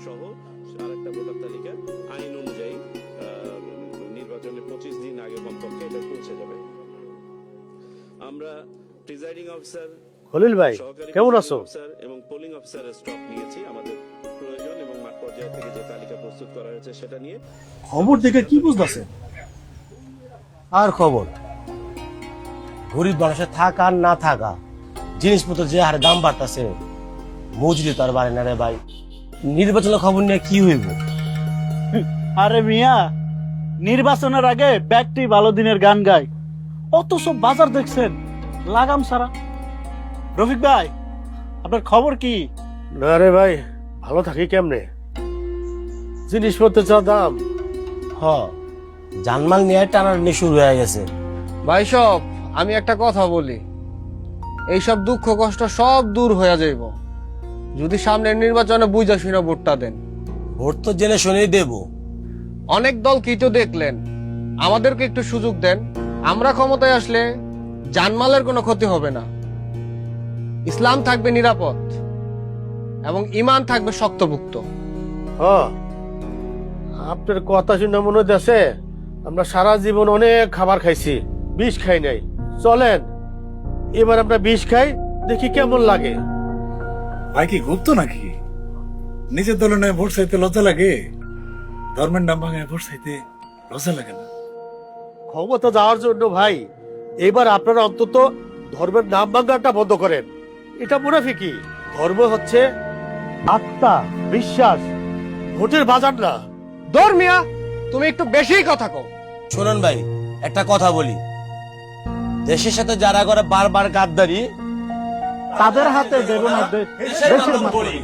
সহ আরেকটা ভোটার তালিকা আইন অনুযায়ী নির্বাচনের 25 দিন আগে কমপক্ষে এটা পৌঁছে যাবে। আমরা প্রিজাইডিং অফিসার, খলিল ভাই কেমন আছো? এবং পোলিং অফিসারের স্টক নিয়েছি আমাদের প্রয়োজন এবং মাঠ পর্যায় থেকে যে তালিকা প্রস্তুত করা হয়েছে সেটা নিয়ে। খবর দেখে কি বুঝতেছে? আর খবর, গরিব মানুষের থাকা আর না থাকা, জিনিসপত্র যে হারে দাম বাড়তেছে, মজুরি তো আর বাড়ে না রে ভাই। নির্বাচনের খবর নিয়ে কি হইব? আরে মিয়া, নির্বাচনের আগে ব্যক্তি ভালো দিনের গান গায়, অত সব বাজার দেখছেন লাগাম সারা। রফিক ভাই, আপনার খবর কি? না রে ভাই, ভালো থাকি কেমনে? জিনিসপত্রের যা দাম। হ, জানমাল নিয়ে টানাটানি শুরু হয়ে গেছে। ভাই সব, আমি একটা কথা বলি, এইসব দুঃখ কষ্ট সব দূর হয়ে যাইব যদি সামনের নির্বাচনে বুঝা শুনে ভোটটা দেন। ভোট তো জেনে শুনেই দেব। অনেক দল কি তো দেখলেন, আমাদেরকে একটু সুযোগ দেন, আমরা ক্ষমতায় আসলে জানমালের কোনো ক্ষতি হবে না, ইসলাম থাকবে নিরাপদ এবং ঈমান থাকবে শক্তভুক্ত। হ্যাঁ, আপনার কথা শুনে মনে হচ্ছে আমরা সারা জীবন অনেক খাবার খাইছি, বিষ খাই নাই। চলেন এবার আমরা বিষ খাই, দেখি কেমন লাগে। ভাই কি গুপ্ত নাকি? নিজের দলের নয় ভোট চাইতে লজ্জা লাগে? ধর্মের নাম ভাঙায় ভোট চাইতে লজ্জা লাগে না? ক্ষমতা যাওয়ার জন্য ভাই এবার আপনারা অন্তত ধর্মের নাম ভাঙাটা বন্ধ করেন। এটা মুনাফিকি। ধর্ম হচ্ছে আত্মা, বিশ্বাস, ভোটের বাজার না। ধর্মিয়া, তুমি একটু বেশিই কথা কও। শোনেন ভাই, একটা কথা বলি, দেশের সাথে যারা করে বারবার গাদ্দারি, তাদের হাতে দেব না দেশের মাটি।